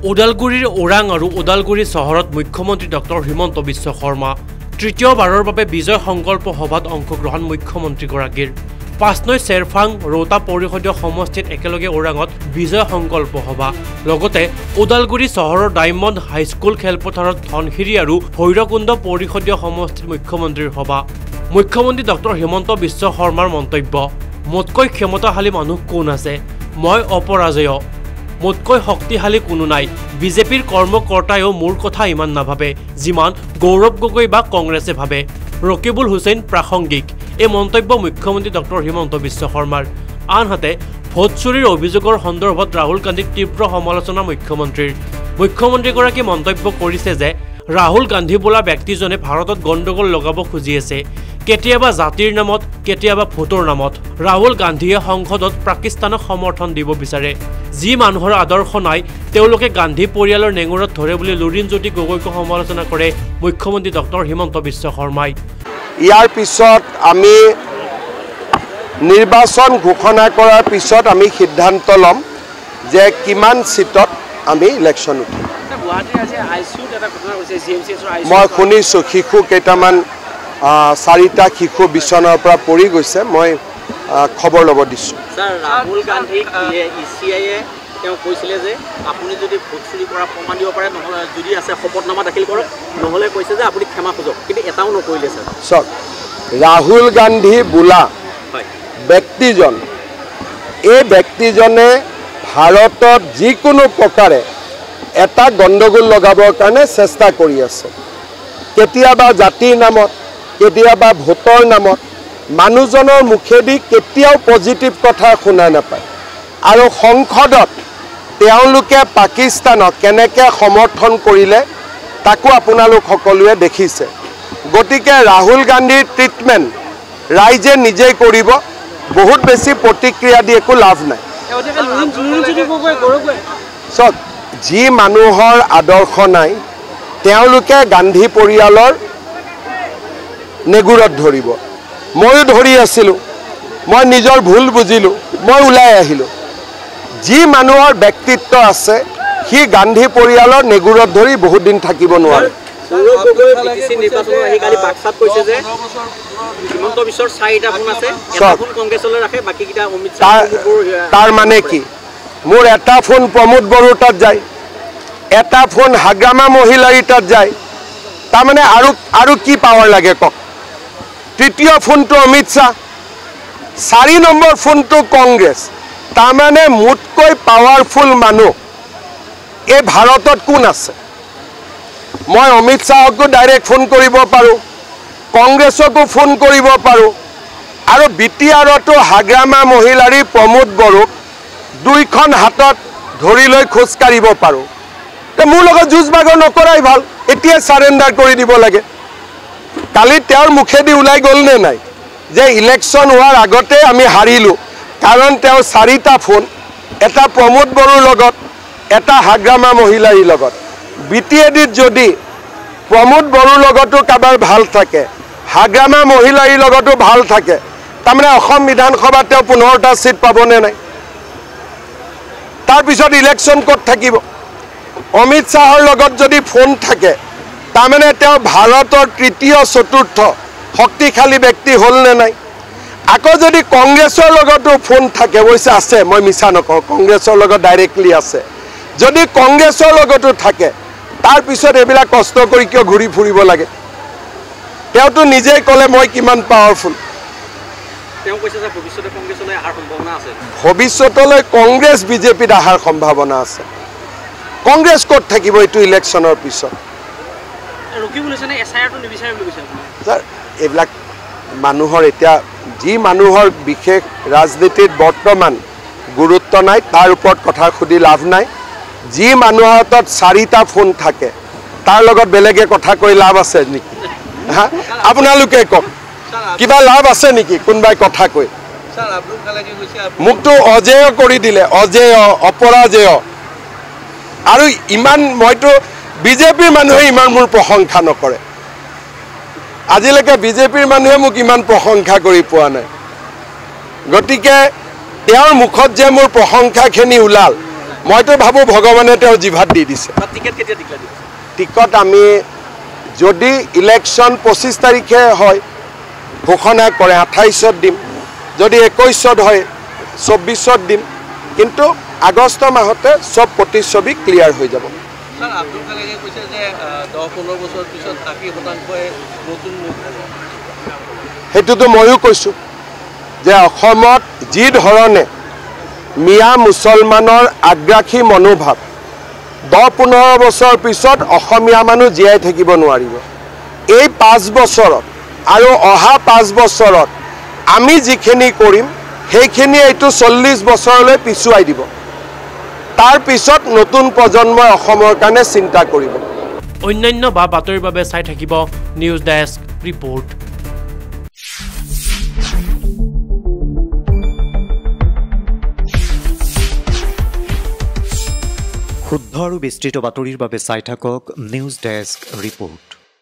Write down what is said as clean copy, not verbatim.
ওদালগুৰিৰ ওৰাং আৰু ওদালগুৰি চহৰত মুখ্যমন্ত্ৰী ডক্টৰ হিমন্ত বিশ্ব শৰ্মা তৃতীয়বাৰৰ বাবে বিজয় সংকল্প সভাত অংশগ্ৰহণ মুখ্যমন্ত্ৰীগৰাকীৰ ৫ নৈ চেৰফাং ৰৌতা পৰিষদীয় সমষ্টিত একেলগে ওৰাঙত বিজয় সংকল্প সভা লগতে ওদালগুৰি চহৰৰ ডায়মণ্ড হাইস্কুল খেলপথাৰত ধনশিৰি আৰু ভৈৰকুণ্ড পৰিষদীয় সমষ্টিত মুখ্যমন্ত্ৰীৰ সভা মুখ্যমন্ত্ৰী ডক্টৰ হিমন্ত বিশ্ব শৰ্মাৰ মন্তব্য মোতকৈ ক্ষমতাশালী মানুহ কোন আছে মই অপৰাজয় মোতকৈ শক্তিশালী কোনো নাই বিজেপিৰ কৰ্মকৰ্তায়ো মোৰ কথা ইমান নাভাবে যিমান গৌৰৱ গগৈ বা কংগ্ৰেছে ভাবে ৰকিবুল হুছেইন প্ৰাসংগিক এই মন্তব্য মুখ্যমন্ত্ৰী ডক্টৰ হিমন্ত বিশ্ব শৰ্মাৰ আনহাতে ভোট চুৰিৰ অভিযোগৰ সন্দৰ্ভত ৰাহুল গান্ধীক তীব্ৰ সমালোচনা মুখ্যমন্ত্ৰীগৰাকী মন্তব্য কৰিছে যে ৰাহুল গান্ধী বোলা ব্যক্তিজনে ভাৰতত গণ্ডগোল লগাব খুজি আছে কেতিয়াবা জাতিৰ নামত কেতিয়াবা ভোটৰ নামত ৰাহুল গান্ধীয়ে সংসদত পাকিস্তানক সমৰ্থন দিব বিচাৰে যি মানুহৰ আদৰ্শ নাই তেওঁলোকে গান্ধী পৰিয়ালৰ নেঙুৰত ধৰে বুলি লুৰিণজ্যোতি গগৈক সমালোচনা কৰে মুখ্যমন্ত্ৰী ডক্টৰ হিমন্ত বিশ্ব শৰ্মাই ইয়াৰ পিছত আমি নিৰ্বাচন ঘোষণা কৰাৰ পিছত আমি সিদ্ধান্ত ল'ম যে কিমান সিটত আমি ইলেকশ্যন উঠিম মই শুনিছোঁ শিশু কেইটামান 4টা শিশু বিচনাৰ পৰা পৰি গৈছে মই খবৰ ল'ব দিছোঁ স্যাৰ ৰাহুল গান্ধী ইচিআইয়ে তেওঁ কৈছিলে যে আপুনি যদি ভোট চুৰি কৰা প্ৰমাণ দিব পাৰে নহ'লে যদি আছে শপতনামা দাখিল কৰক নহ'লে কৈছে যে আপুনি ক্ষমা খোজক কিন্তু এটাও নকৰিলে স্যাৰ চাওক ৰাহুল গান্ধী বোলা ব্যক্তিজন এই ব্যক্তিজনে ভাৰতত যিকোনো প্ৰকাৰে এটা গণ্ডগোল লগাবৰ কাৰণে চেষ্টা কৰি আছে কেতিয়াবা জাতিৰ নামত কেতিয়াবা ভোটৰ নামত মানুহজনৰ মুখেদি কেতিয়াও পজিটিভ কথা শুনা নাপায় আৰু সংসদত তেওঁলোকে পাকিস্তানক কেনেকৈ সমৰ্থন কৰিলে তাকো আপোনালোক সকলোৱে দেখিছে গতিকে ৰাহুল গান্ধীৰ ট্ৰিটমেণ্ট ৰাইজে নিজেই কৰিব বহুত বেছি প্ৰতিক্ৰিয়া দি একো লাভ নাই চক যি মানুহৰ আদৰ্শ নাই তেওঁলোকে গান্ধী পৰিয়ালৰ নেগুৰত ধৰিব ময়ো ধৰি আছিলোঁ মই নিজৰ ভুল বুজিলোঁ মই ওলাই আহিলোঁ যি মানুহৰ ব্যক্তিত্ব আছে সি গান্ধী পৰিয়ালৰ নেগুৰত ধৰি বহুত দিন থাকিব নোৱাৰে তাৰ মানে কি মোৰ এটা ফোন প্ৰমোদ বড়োৰ তাত যায় এটা ফোন হাগ্ৰামা মহিলাৰীৰ তাত যায় তাৰমানে আৰু কি পাৱাৰ লাগে কওক তৃতীয় ফোনটো অমিত শ্বাহ 4 নম্বৰ ফোনটো কংগ্ৰেছ তাৰমানে মোতকৈ পাৱাৰফুল মানুহ এই ভাৰতত কোন আছে মই অমিত শ্বাহকো ডাইৰেক্ট ফোন কৰিব পাৰোঁ কংগ্ৰেছকো ফোন কৰিব পাৰোঁ আৰু বিটিআৰতো হাগ্ৰামা মহিলাৰী প্ৰমোদ বড়োক দুইখন হাতত ধৰি লৈ খোজ কাঢ়িব পাৰোঁ মোৰ লগত যুঁজ বাগৰ নকৰাই ভাল এতিয়া চাৰেণ্ডাৰ কৰি দিব লাগে কালি তেওঁৰ মুখেদি ওলাই গ'ল নে নাই যে ইলেকশ্যন হোৱাৰ আগতে আমি হাৰিলোঁ কাৰণ তেওঁ 4টা ফোন এটা প্ৰমোদ বড়োৰ লগত এটা হাগ্ৰামা মহিলাৰীৰ লগত বিটিএডিত যদি প্ৰমোদ বড়োৰ লগতো কাৰোবাৰ ভাল থাকে হাগ্ৰামা মহিলাৰীৰ লগতো ভাল থাকে তাৰমানে অসম বিধানসভাত তেওঁ 15টা সিট পাবনে নাই তাৰপিছত ইলেকশ্যন ক'ত থাকিব অমিত শ্বাহৰ লগত যদি ফোন থাকে তাৰমানে তেওঁ ভাৰতৰ তৃতীয় চতুৰ্থ শক্তিশালী ব্যক্তি হ'লনে নাই আকৌ যদি কংগ্ৰেছৰ লগতো ফোন থাকে অৱশ্যে আছে মই মিছা নকওঁ কংগ্ৰেছৰ লগত ডাইৰেক্টলি আছে যদি কংগ্ৰেছৰ লগতো থাকে তাৰপিছত এইবিলাক কষ্ট কৰি কিয় ঘূৰি ফুৰিব লাগে তেওঁতো নিজেই ক'লে মই কিমান পাৱাৰফুল তেওঁ কৈছে যে ভৱিষ্যতে কংগ্ৰেছলৈ অহাৰ সম্ভাৱনা আছে ভৱিষ্যতলৈ কংগ্ৰেছ বিজেপিত অহাৰ সম্ভাৱনা আছে কংগ্ৰেছ ক'ত থাকিব এইটো ইলেকশ্যনৰ পিছত ছাৰ এইবিলাক মানুহৰ এতিয়া যি মানুহৰ বিশেষ ৰাজনীতিত বৰ্তমান গুৰুত্ব নাই তাৰ ওপৰত কথা সুধি লাভ নাই যি মানুহৰ হাতত 4টা ফোন থাকে তাৰ লগত বেলেগে কথা কৈ লাভ আছে নেকি হা আপোনালোকে কওক কিবা লাভ আছে নেকি কোনোবাই কথা কৈ মোকতো অজেয় কৰি দিলে অজেয় অপৰাজেয় আৰু ইমান মইতো বিজেপিৰ মানুহে ইমান মোৰ প্ৰশংসা নকৰে আজিলৈকে বিজেপিৰ মানুহে মোক ইমান প্ৰশংসা কৰি পোৱা নাই গতিকে তেওঁৰ মুখত যে মোৰ প্ৰশংসাখিনি ওলাল মইতো ভাবোঁ ভগৱানে তেওঁৰ জিভাত দি দিছে। টিকেট কেতিয়া ডিক্লেয়াৰ দিব? টিকট আমি যদি ইলেকশ্যন 25 তাৰিখে হয় ঘোষণা কৰে 28ত দিম, যদি 21ত হয় 24ত দিম, কিন্তু আগষ্ট মাহতে চব প্ৰতিচ্ছবি ক্লিয়াৰ হৈ যাব। ছাৰ আব্দুল কালামে কৈছে যে 10-15 বছৰ পিছত 80% নতুন মুখ হ'ব। সেইটোতো ময়ো কৈছোঁ যে অসমত যি ধৰণে মিয়া মুছলমানৰ আগ্ৰাসী মনোভাৱ 10-15 বছৰ পিছত অসমীয়া মানুহ জীয়াই থাকিব নোৱাৰিব। এই 5 বছৰত আৰু অহা 5 বছৰত আমি যিখিনি কৰিম সেইখিনি এইটো 40 বছৰলৈ পিছুৱাই দিব। তাৰ পিছত নতুন প্ৰজন্মই অসমৰ কাৰণে চিন্তা কৰিব। অন্যান্য বাতৰিৰ বাবে চাই থাকিব নিউজ ডেস্ক ৰিপৰ্ট। শুদ্ধ আৰু বিস্তৃত বাতৰিৰ বাবে চাই থাকক নিউজ ডেস্ক ৰিপৰ্ট।